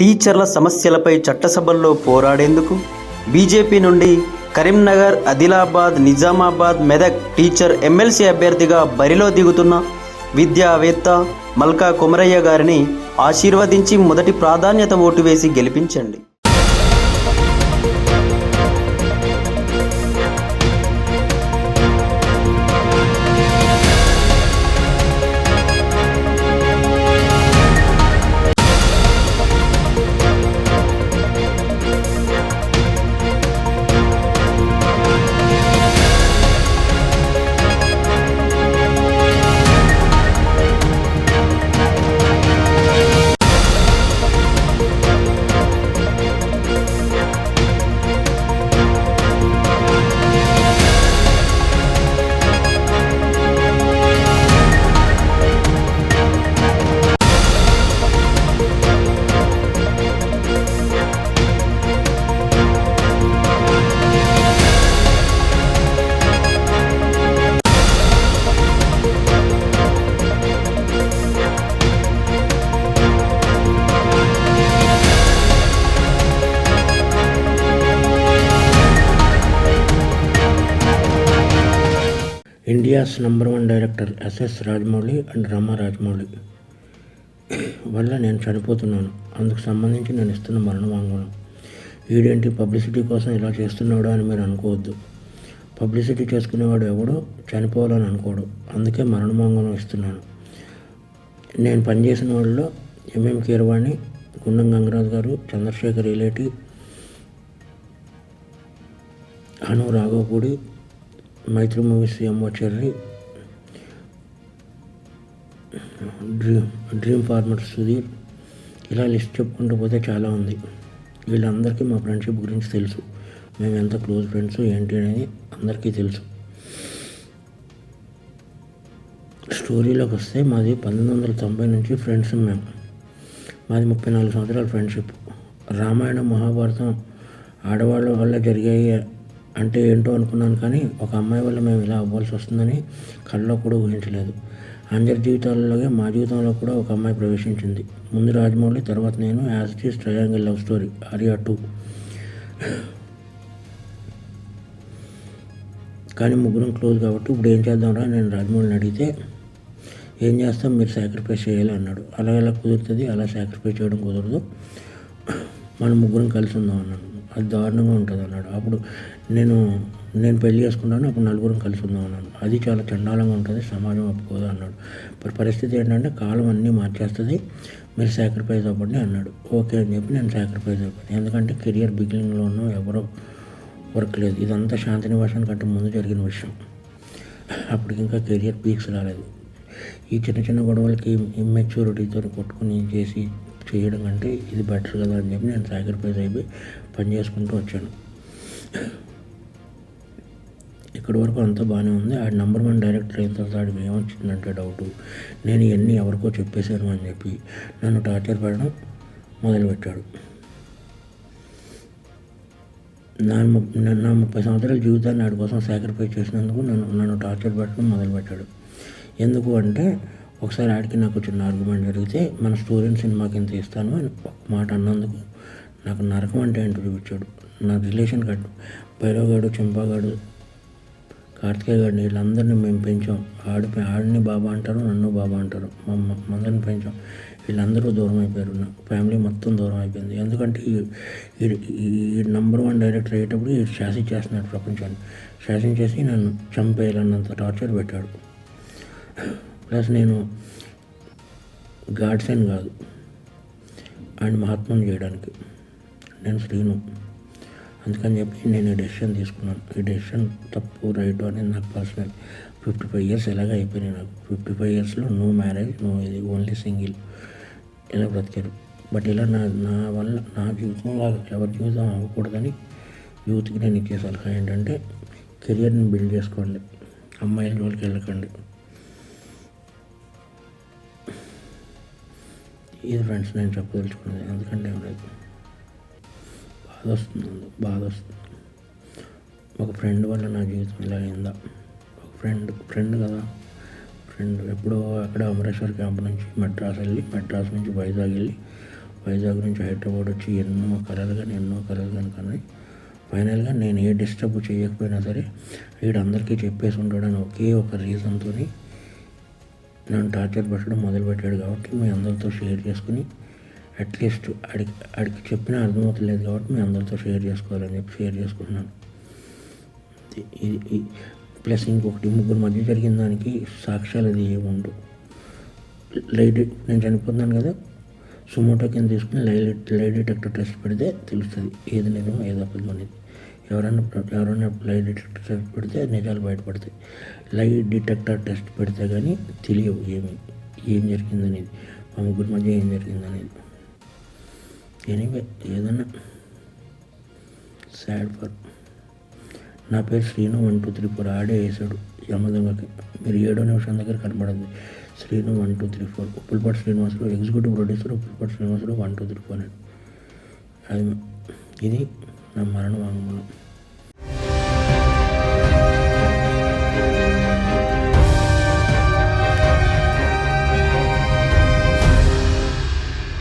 టీచర్ల సమస్యలపై చట్టసభల్లో పోరాడేందుకు బీజేపీ నుండి కరీంనగర్, ఆదిలాబాద్, నిజామాబాద్, మెదక్ టీచర్ ఎమ్మెల్సీ అభ్యర్థిగా బరిలో దిగుతున్న విద్యావేత్త మల్కా కొమరయ్య గారిని ఆశీర్వదించి మొదటి ప్రాధాన్యత ఓటు వేసి గెలిపించండి. India's #1 director S S Rajamouli and Rama Rajamouli వల్ల నేను చనిపోతున్నాను. అందుకు సంబంధించి నేను ఇస్తున్న మరణ వాంగ్మూలం. వీడేంటి పబ్లిసిటీ కోసం ఇలా చేస్తున్నాడు అని మీరు అనుకోవద్దు. పబ్లిసిటీ చేసుకునేవాడు ఎవడో చనిపోవాలని అనుకోడు. అందుకే మరణ వాంగ్మూలం ఇస్తున్నాను. నేను పనిచేసిన వాళ్ళలో MM Keeravani, Gundam Gangaraju garu, Chandrasekhar Eleti, Hanu Raghavapudi, Mythri movies C M O Cherry, dream farmer Sudheer, ఇలా లిస్ట్ చెప్పుకుంటూ పోతే చాలా ఉంది. వీళ్ళందరికీ మా ఫ్రెండ్షిప్ గురించి తెలుసు. మేము ఎంత క్లోజ్ ఫ్రెండ్స్ ఏంటి అనేది అందరికీ తెలుసు. స్టోరీలోకి వస్తే మాది 1990 నుంచి ఫ్రెండ్స్. మాది 34 సంవత్సరాల ఫ్రెండ్షిప్. రామాయణం, మహాభారతం ఆడవాళ్ళ వల్ల జరిగాయి అంటే ఏంటో అనుకున్నాను, కానీ ఒక అమ్మాయి వల్ల మేము ఇలా అవ్వాల్సి వస్తుందని కళ్ళలో కూడా ఊహించలేదు. అందరి జీవితాలలోనే మా జీవితంలో కూడా ఒక అమ్మాయి ప్రవేశించింది. ముందు రాజమౌళి, తర్వాత నేను. As it is triangle love story, Arya 2. కానీ ముగ్గురం క్లోజ్ కాబట్టి ఇప్పుడు ఏం చేద్దాంరా నేను రాజమౌళిని అడిగితే, ఏం చేస్తాం, మీరు సాక్రిఫైస్ చేయాలి అన్నాడు. అలా ఎలా కుదురుతుంది, అలా సాక్రిఫైస్ చేయడం కుదరదు, మనం ముగ్గురం కలిసి ఉందాం అన్నాడు. అది దారుణంగా ఉంటుంది అన్నాడు. అప్పుడు నేను పెళ్లి చేసుకున్నాను, అప్పుడు నలుగురం కలిసి ఉందాం అన్నాను. అది చాలా చండాలంగా ఉంటుంది, సమాజం ఒప్పుకోదు అన్నాడు. పరిస్థితి ఏంటంటే కాలం అన్నీ మార్చేస్తుంది, మీరు సాక్రిఫైస్ అవ్వండి అన్నాడు. ఓకే అని చెప్పి నేను సాక్రిఫైస్ అయిపోయాను. ఎందుకంటే కెరియర్ బిగినింగ్లో ఉన్న ఎవరో వర్క్ లేదు. ఇదంతా శాంతినివాసన్ కంటే ముందు జరిగిన విషయం. అప్పటికి ఇంకా కెరియర్ పీక్స్ రాలేదు. ఈ చిన్న చిన్న గొడవలకి ఇమ్మెచ్యూరిటీతో కొట్టుకుని చేయడం కంటే ఇది బెటర్ కదా అని చెప్పి నేను సాక్రిఫైస్ అయిపోయి పని చేసుకుంటూ వచ్చాను. ఇక్కడి వరకు అంతా బాగానే ఉంది. ఆడు #1 డైరెక్టర్ అయిన తర్వాత ఆడికి ఏమొచ్చిందంటే డౌటు, నేను ఇవన్నీ ఎవరికో చెప్పేశాను అని చెప్పి నన్ను టార్చర్ పెట్టడం మొదలుపెట్టాడు. నా 30 సంవత్సరాల జీవితాన్ని ఆడి కోసం సాక్రిఫైస్ చేసినందుకు నన్ను టార్చర్ పెట్టడం మొదలుపెట్టాడు. ఎందుకు అంటే, ఒకసారి ఆడికి నాకు చిన్న ఆర్గ్యుమెంట్ జరిగితే, మన స్టూడెంట్ సినిమాకి ఇంత ఇస్తాను అని ఒక మాట అన్నందుకు నాకు నరకం అంటే ఏంటో చూపించాడు. నా రిలేషన్ కట్టు భైరవగాడు, చెంపాగాడు, కార్తికేయ గాడిని, వీళ్ళందరినీ మేము పెంచాం. ఆడిని బాబా అంటారు, నన్ను బాబా అంటారు. మమ్మల్ని పెంచాం. వీళ్ళందరూ దూరం అయిపోయారు. నా ఫ్యామిలీ మొత్తం దూరం అయిపోయింది. ఎందుకంటే ఈ #1 డైరెక్టర్ అయ్యేటప్పుడు శాసించేస్తున్నాడు ప్రపంచాన్ని. శాసించేసి నన్ను చంపేయాలన్నంత టార్చర్ పెట్టాడు. ప్లస్ నేను గాడ్సైన్ కాదు, ఆయన మహాత్మం చేయడానికి నేను శ్రీను. అందుకని చెప్పి నేను ఈ డెసిషన్ తీసుకున్నాను. ఈ డెసిషన్ తప్పు రైట్ అనేది నాకు పర్సనల్. 55 ఇయర్స్ ఎలాగ అయిపోయినాయి నాకు. 55 ఇయర్స్లో నో మ్యారేజ్, నో ఇది, ఓన్లీ సింగిల్, ఇలా బ్రతికారు. బట్ ఇలా నా వల్ల నా జీవితంలో ఎవరి జీవితం అవ్వకూడదని యూత్కి నేను ఇచ్చే సలహా ఏంటంటే, కెరియర్ని బిల్డ్ చేసుకోండి, అమ్మాయిల జోలికి వెళ్ళకండి. ఇది ఫ్రెండ్స్ నేను చెప్పదలుచుకున్నది. ఎందుకంటే ఏం లేదు, బాధ వస్తుంది. ఒక ఫ్రెండ్ వల్ల నా జీవితం ఇలా అయిందా. ఒక ఫ్రెండ్ కదా, ఫ్రెండ్ ఎప్పుడో అక్కడ అమరేశ్వర్ క్యాంప్ నుంచి మెడ్రాస్ వెళ్ళి, మెడ్రాస్ నుంచి వైజాగ్ వెళ్ళి వైజాగ్ నుంచి హైదరాబాద్ వచ్చి ఎన్నో కలలు కానీ ఫైనల్గా నేను ఏ డిస్టర్బ్ చేయకపోయినా సరే వీడందరికీ చెప్పేసి ఉంటాడని ఒకే ఒక రీజన్తో నన్ను టార్చర్ పెట్టడం మొదలుపెట్టాడు. కాబట్టి మీ అందరితో షేర్ చేసుకుని అట్లీస్ట్ ఆడికి చెప్పినా అర్థమవుతలేదు కాబట్టి మీ అందరితో షేర్ చేసుకోవాలని చెప్పి షేర్ చేసుకుంటున్నాను. ఇది ప్లస్ ఇంకొకటి, ముగ్గురు మధ్య జరిగిన దానికి సాక్ష్యాలు అది ఏముండు. నేను చనిపోతున్నాను కదా, సుమోటో కింద తీసుకుని లై డిటెక్టర్ టెస్ట్ పెడితే తెలుస్తుంది ఏది నిజం ఏది అబద్ధం అనేది. ఎవరైనా లై డిటెక్టర్ టెస్ట్ పెడితే నిజాలు బయటపడతాయి. లై డిటెక్టర్ టెస్ట్ పెడితే కానీ తెలియవు ఏం జరిగిందనేది, మా ముగ్గురు మధ్య ఏం జరిగిందనేది. ఎనీవే ఏదన్నా సాడ్ ఫర్. నా పేరు శ్రీను 1234. ఆడే వేసాడు యమదొంగకి. మీరు 7వ నిమిషం దగ్గర కనబడింది శ్రీను 1234. Uppulapati Srinivasarao executive producer, Uppulapati Srinivasarao 1234. అది ఇది నా మరణ వాంగ్మూలం.